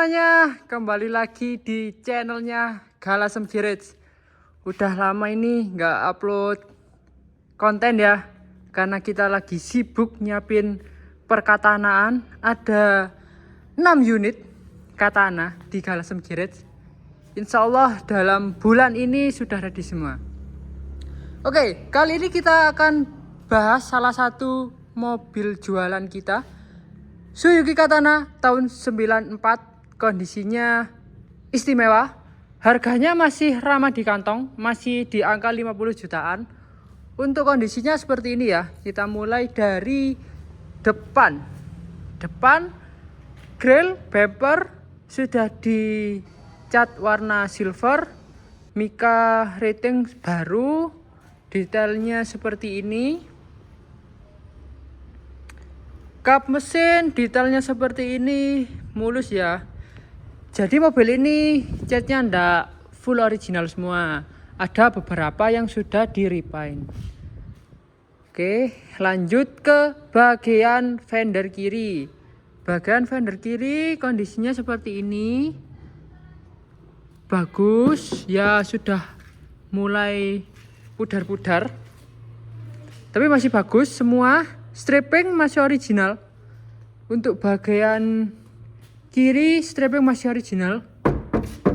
semuanya, kembali lagi di channelnya Galasem Garage. Udah lama ini nggak upload konten ya, karena kita lagi sibuk nyiapin perkatanaan. Ada 6 unit katana di Galasem Garage. Insya Allah dalam bulan ini sudah ready semua. Oke, kali ini kita akan bahas salah satu mobil jualan kita, Suzuki Katana tahun 94. Kondisinya istimewa, harganya masih ramah di kantong, masih di angka 50 jutaan. Untuk kondisinya seperti ini ya. Kita mulai dari depan grill bumper sudah dicat warna silver, Mika rating baru, detailnya seperti ini. Kap mesin detailnya seperti ini, mulus ya. Jadi mobil ini catnya ndak full original semua, ada beberapa yang sudah di repaint. Oke, lanjut ke bagian fender kiri. Bagian fender kiri kondisinya seperti ini, bagus ya, sudah mulai pudar-pudar tapi masih bagus semua. Stripping masih original. Untuk bagian kiri stripping masih original.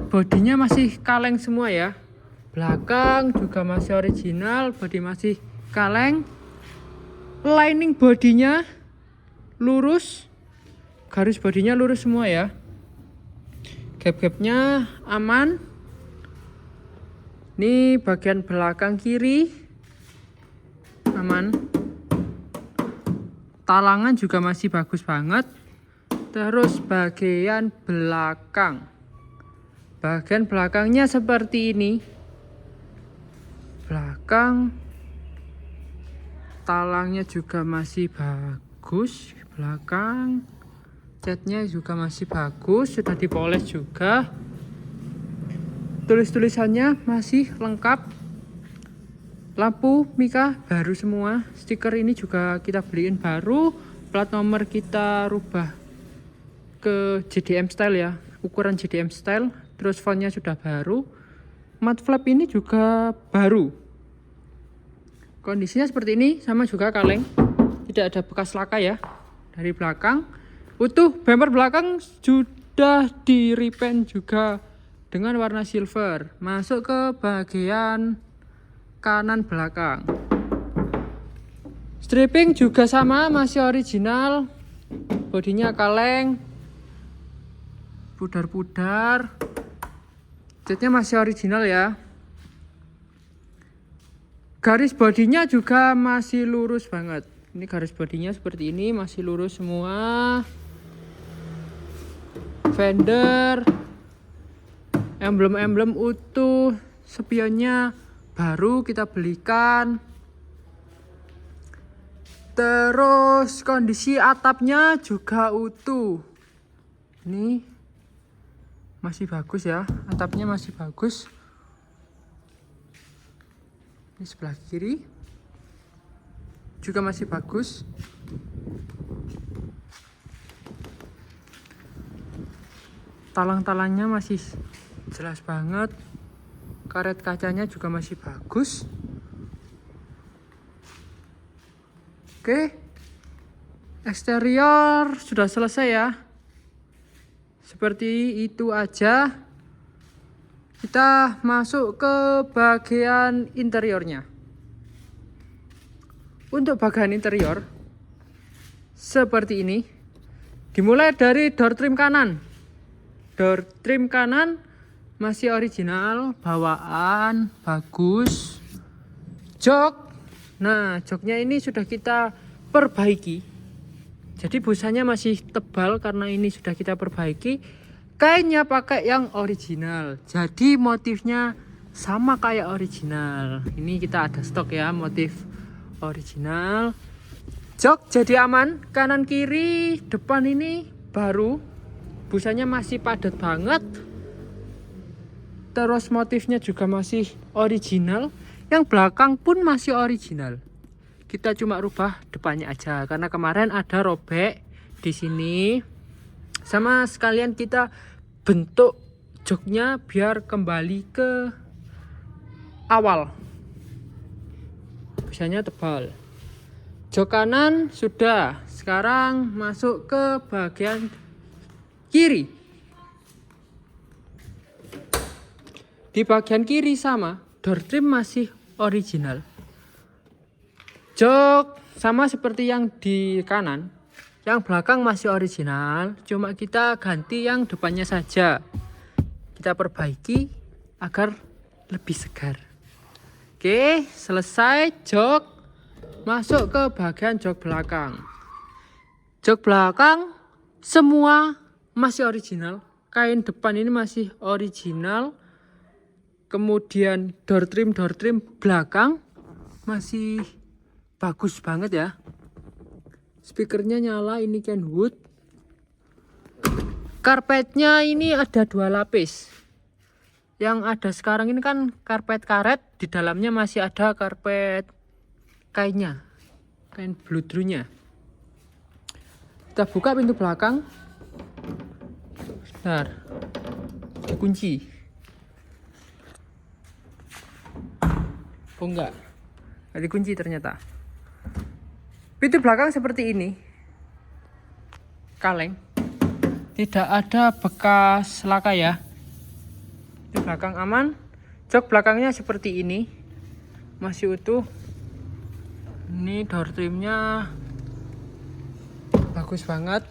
Bodinya masih kaleng semua ya. Belakang juga masih original, bodi masih kaleng. Lining bodinya lurus. Garis bodinya lurus semua ya. Gap-gapnya aman. Ini bagian belakang kiri aman. Talangan juga masih bagus banget. Terus bagian belakang, bagian belakangnya seperti ini. Belakang talangnya juga masih bagus. Belakang catnya juga masih bagus, sudah dipoles juga. Tulis-tulisannya masih lengkap. Lampu Mika baru semua. Stiker ini juga kita beliin baru. Plat nomor kita rubah ke JDM style ya, ukuran JDM style. Terus fontnya sudah baru. Mat flap ini juga baru. Kondisinya seperti ini, sama juga kaleng. Tidak ada bekas laka ya. Dari belakang utuh. Bumper belakang sudah di repaint juga dengan warna silver. Masuk ke bagian kanan belakang. Stripping juga sama, masih original. Bodinya kaleng, pudar-pudar. Catnya masih original ya. Garis bodinya juga masih lurus banget. Ini garis bodinya seperti ini, masih lurus semua. Fender, emblem-emblem utuh, spionnya baru kita belikan. Terus kondisi atapnya juga utuh. Ini masih bagus ya, atapnya masih bagus. Ini sebelah kiri juga masih bagus. Talang-talangnya masih jelas banget. Karet kacanya juga masih bagus. Oke, eksterior sudah selesai ya. Seperti itu aja. Kita masuk ke bagian interiornya. Untuk bagian interior seperti ini. Dimulai dari door trim kanan. Door trim kanan masih original, bawaan bagus. Jok, nah joknya ini sudah kita perbaiki. Jadi busanya masih tebal karena ini sudah kita perbaiki. Kainnya pakai yang original, jadi motifnya sama kayak original. Ini kita ada stok ya, motif original. Jok jadi aman, kanan kiri depan ini baru. Busanya masih padat banget. Terus motifnya juga masih original. Yang belakang pun masih original. Kita cuma rubah depannya aja karena kemarin ada robek di sini. Sama sekalian kita bentuk joknya biar kembali ke awal. Biasanya tebal. Jok kanan sudah, sekarang masuk ke bagian kiri. Di bagian kiri sama, door trim masih original. Jok sama seperti yang di kanan, yang belakang masih original, cuma kita ganti yang depannya saja. Kita perbaiki agar lebih segar. Oke, selesai jok. Masuk ke bagian jok belakang. Jok belakang semua masih original. Kain depan ini masih original. Kemudian door trim belakang masih bagus banget ya. Speakernya nyala, ini Kenwood. Karpetnya ini ada 2 lapis. Yang ada sekarang ini kan karpet karet, di dalamnya masih ada karpet kainnya, kain bludrunya. Kita buka pintu belakang. Bentar, dikunci. Oh enggak dikunci ternyata. Pintu belakang seperti ini, kaleng, tidak ada bekas laka ya. Pintu belakang aman. Jok belakangnya seperti ini, masih utuh. Ini door trimnya bagus banget.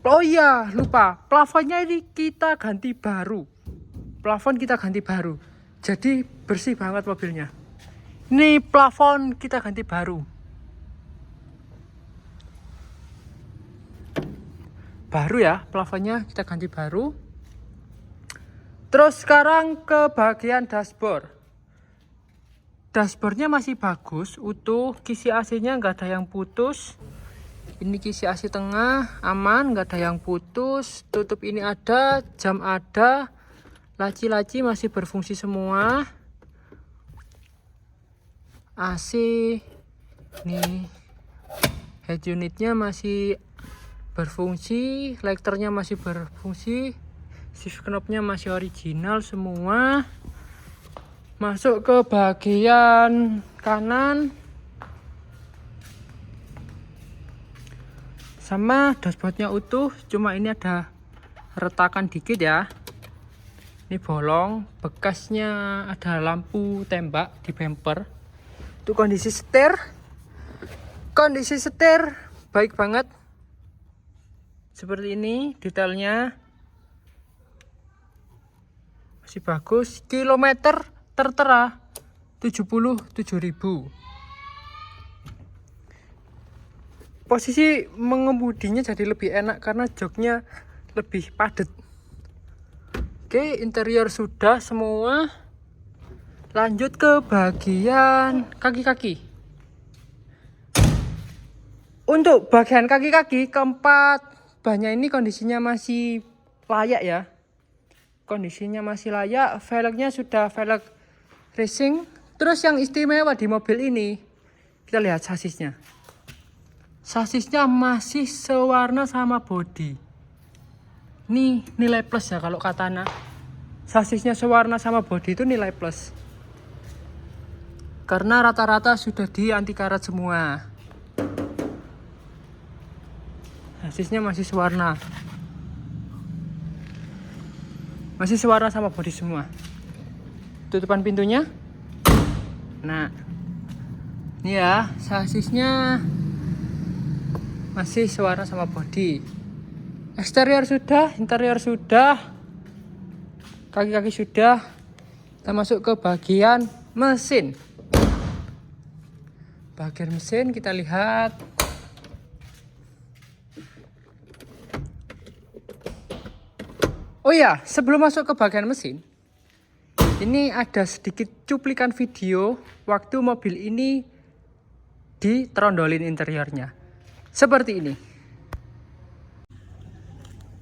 Oh iya, lupa, plafonnya ini kita ganti baru. Plafon kita ganti baru, jadi bersih banget mobilnya. Ini plafon kita ganti baru. Baru ya, plafonnya kita ganti baru. Terus sekarang ke bagian dashboard. Dashboardnya masih bagus, utuh. Kisi AC-nya nggak ada yang putus. Ini kisi AC tengah, aman, nggak ada yang putus. Tutup ini ada, jam ada. Laci-laci masih berfungsi semua. AC nih, head unitnya masih berfungsi, lighternya masih berfungsi, shift knob-nya masih original semua. Masuk ke bagian kanan, sama dashboardnya utuh, cuma ini ada retakan dikit ya. Ini bolong, bekasnya ada lampu tembak di bumper. Itu kondisi setir baik banget. Seperti ini detailnya masih bagus. Kilometer tertera 77.000. Posisi mengemudinya jadi lebih enak karena joknya lebih padat. Oke, interior sudah semua. Lanjut ke bagian kaki-kaki. Untuk bagian kaki-kaki, keempat bannya ini kondisinya masih layak ya. Kondisinya masih layak. Velgnya sudah velg racing. Terus yang istimewa di mobil ini, kita lihat sasisnya. Sasisnya masih sewarna sama bodi. Ini nilai plus ya kalau Katana. Sasisnya sewarna sama bodi itu nilai plus. Karena rata-rata sudah di anti karat semua. Sasisnya masih sewarna. Masih sewarna sama bodi semua. Tutupan pintunya. Nah, ini ya, sasisnya masih sewarna sama bodi. Eksterior sudah, interior sudah, kaki-kaki sudah. Kita masuk ke bagian mesin. Bagian mesin kita lihat. Oh ya, sebelum masuk ke bagian mesin, ini ada sedikit cuplikan video waktu mobil ini ditrondolin interiornya. Seperti ini.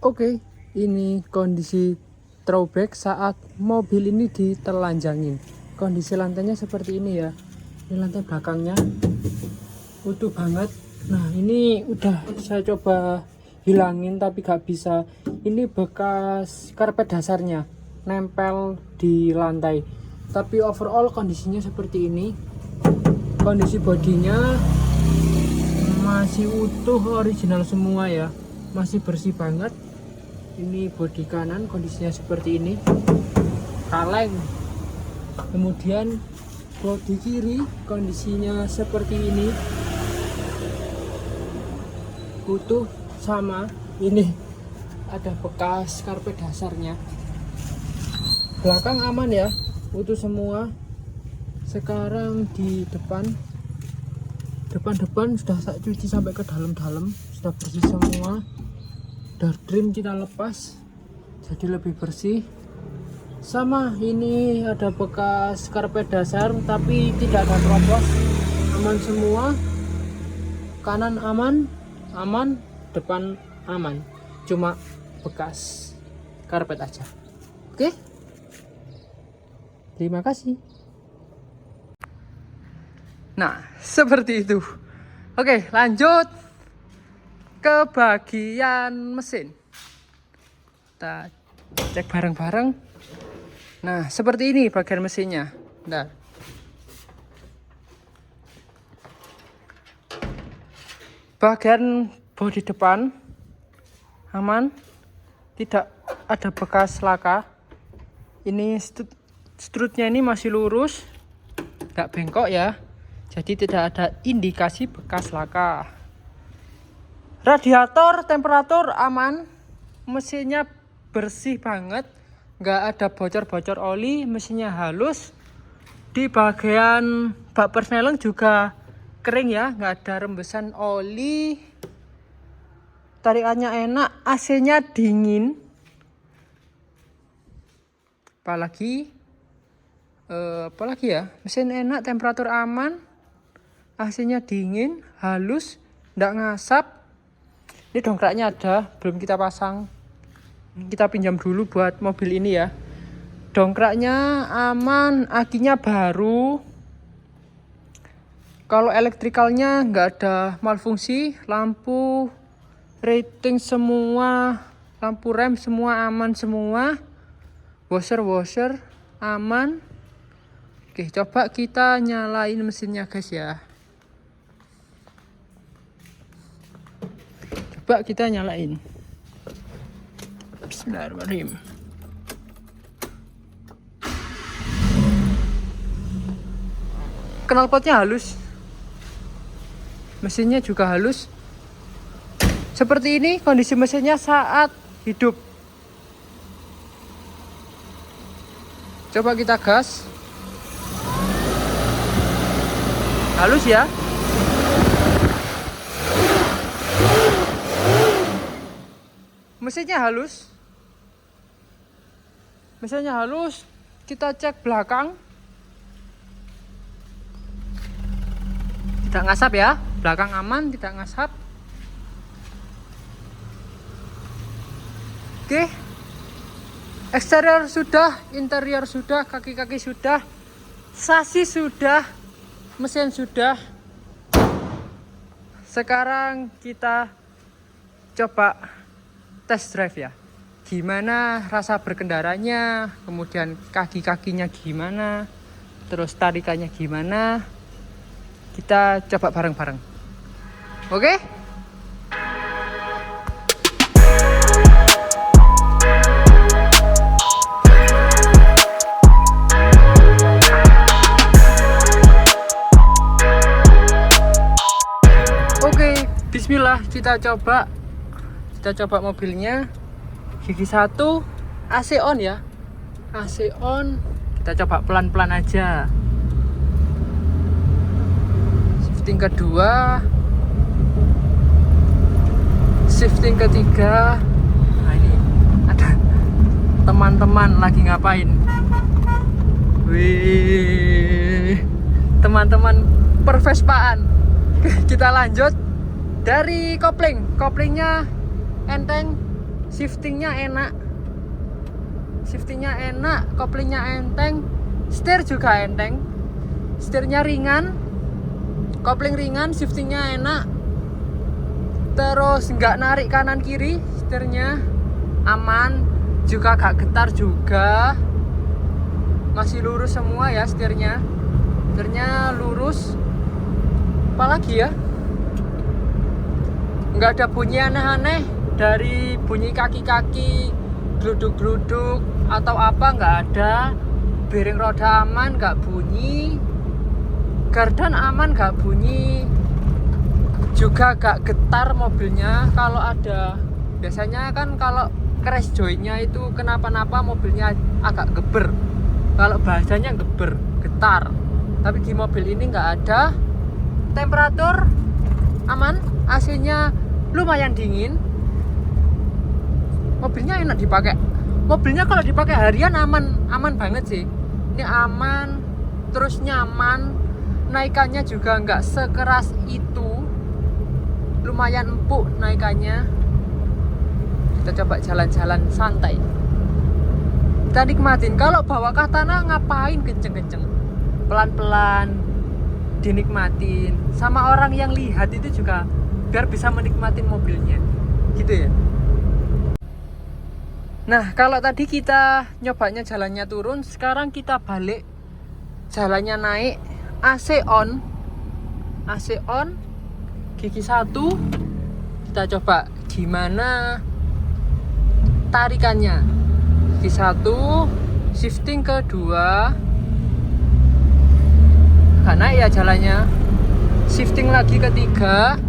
Oke, ini kondisi throwback saat mobil ini ditelanjangin. Kondisi lantainya seperti ini ya. Ini lantai belakangnya utuh banget. Nah, ini udah saya coba hilangin tapi gak bisa. Ini bekas karpet dasarnya nempel di lantai, tapi overall kondisinya seperti ini. Kondisi bodinya masih utuh, original semua ya, masih bersih banget. Ini bodi kanan kondisinya seperti ini, kaleng. Kemudian bodi kiri kondisinya seperti ini, utuh sama. Ini ada bekas karpet dasarnya. Belakang aman ya, utuh semua. Sekarang di depan sudah tak cuci sampai ke dalam-dalam, sudah bersih semua. Door trim kita lepas jadi lebih bersih. Sama ini ada bekas karpet dasar tapi tidak ada terobos, aman semua. Kanan aman, depan aman, cuma bekas karpet aja. Oke, terima kasih. Nah, seperti itu. Oke, lanjut ke bagian mesin. Kita cek bareng-bareng. Nah, seperti ini bagian mesinnya. Nah, bagian bodi depan aman, tidak ada bekas laka. Ini strutnya ini masih lurus, nggak bengkok ya, jadi tidak ada indikasi bekas laka. Radiator temperatur aman, mesinnya bersih banget, nggak ada bocor-bocor oli, mesinnya halus. Di bagian bak persneling juga kering ya, nggak ada rembesan oli. Tarikannya enak, AC-nya dingin. Apalagi ya, mesin enak, temperatur aman, AC-nya dingin, halus, nggak ngasap. Ini dongkraknya ada, belum kita pasang. Kita pinjam dulu buat mobil ini ya. Dongkraknya aman, akinya baru. Kalau elektrikalnya nggak ada malfungsi, lampu rating semua, lampu rem semua aman semua. Washer aman. Oke, coba kita nyalain mesinnya guys ya. Coba kita nyalain. Bismillahirrahmanirrahim. Knalpotnya halus, mesinnya juga halus. Seperti ini kondisi mesinnya saat hidup. Coba kita gas. Halus ya. Mesinnya halus. Kita cek belakang. Tidak ngasap ya. Belakang aman, tidak ngasap. Oke. Eksterior sudah, interior sudah, kaki-kaki sudah, sasis sudah, mesin sudah. Sekarang kita coba test drive ya. Gimana rasa berkendaranya, kemudian kaki-kakinya gimana, terus tarikannya gimana. Kita coba bareng-bareng. Oke? Bismillah, kita coba mobilnya. Gigi 1 AC on ya, AC on. Kita coba pelan-pelan aja. Shifting kedua, shifting ketiga. Nah, ini ada teman-teman lagi ngapain? Wih, teman-teman pervespaan. Kita lanjut dari koplingnya enteng, shiftingnya enak, koplingnya enteng, setir juga enteng, setirnya ringan, kopling ringan, shiftingnya enak. Terus nggak narik kanan kiri, setirnya aman, juga gak getar juga, masih lurus semua ya setirnya. Setirnya lurus. Apalagi ya, nggak ada bunyi aneh-aneh dari bunyi kaki-kaki gluduk-gluduk atau apa, nggak ada. Bearing roda aman, nggak bunyi. Gardan aman, nggak bunyi. Juga gak getar mobilnya. Kalau ada, biasanya kan kalau crash jointnya itu kenapa-napa mobilnya agak geber. Kalau bahasanya geber, getar. Tapi di mobil ini nggak ada. Temperatur aman, AC-nya lumayan dingin. Mobilnya enak dipakai. Mobilnya kalau dipakai harian aman banget sih. Ini aman, terus nyaman. Naikannya juga nggak sekeras itu. Lumayan empuk naikannya. Kita coba jalan-jalan santai, kita nikmatin. Kalau bawa Katana ngapain kenceng-kenceng, pelan-pelan dinikmatin. Sama orang yang lihat itu juga biar bisa menikmatin mobilnya gitu ya. Nah, kalau tadi kita nyobanya jalannya turun, sekarang kita balik jalannya naik. AC on, gigi 1. Kita coba gimana tarikannya. Gigi 1, shifting ke 2, gak naik ya jalannya. Shifting lagi ke 3,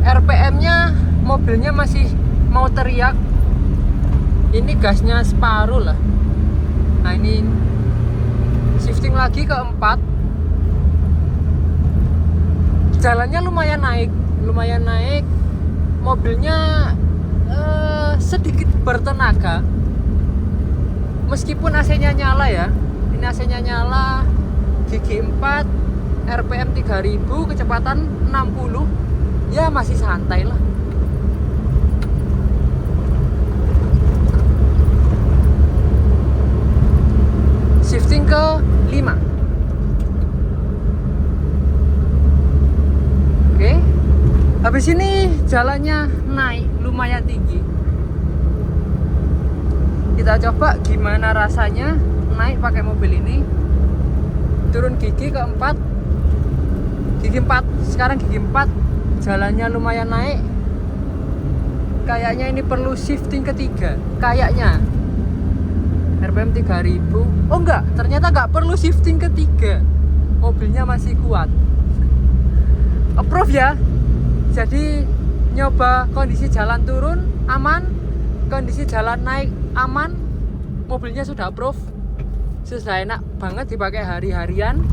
RPM nya mobilnya masih mau teriak. Ini gasnya separuh lah. Nah ini shifting lagi ke 4. Jalannya lumayan naik, mobilnya sedikit bertenaga. Meskipun AC-nya nyala ya, ini AC-nya nyala, gigi 4, RPM 3000, kecepatan 60, ya masih santai lah. Shifting ke 5. Habis ini jalannya naik lumayan tinggi. Kita coba gimana rasanya naik pakai mobil ini. Turun gigi ke 4. Gigi 4, sekarang gigi 4. Jalannya lumayan naik. Kayaknya ini perlu shifting ke 3. Kayaknya RPM 3000. Oh enggak, ternyata enggak perlu shifting ke 3. Mobilnya masih kuat. Approve ya. Jadi nyoba kondisi jalan turun aman, kondisi jalan naik aman, mobilnya sudah approve, sudah enak banget dipakai hari-harian,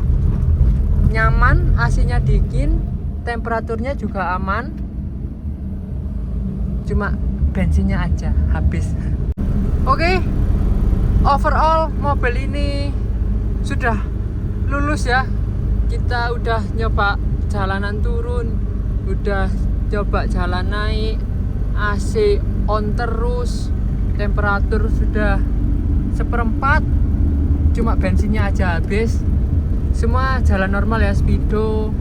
nyaman, AC-nya dingin, temperaturnya juga aman. Cuma bensinnya aja habis. Oke, overall mobil ini sudah lulus ya. Kita udah nyoba jalanan turun, udah coba jalan naik, AC on terus, temperatur sudah 1/4, cuma bensinnya aja habis. Semua jalan normal ya, speedo,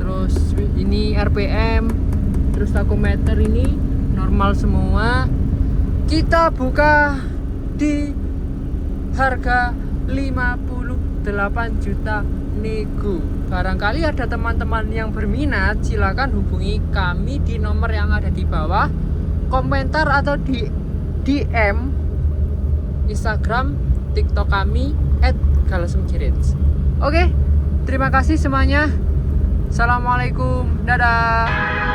terus ini RPM, terus tachometer ini normal semua. Kita buka di harga 58 juta nego. Barangkali ada teman-teman yang berminat, silakan hubungi kami di nomor yang ada di bawah, komentar atau di DM Instagram, TikTok kami @galasmcirits. Oke, terima kasih semuanya. Assalamualaikum, dadah.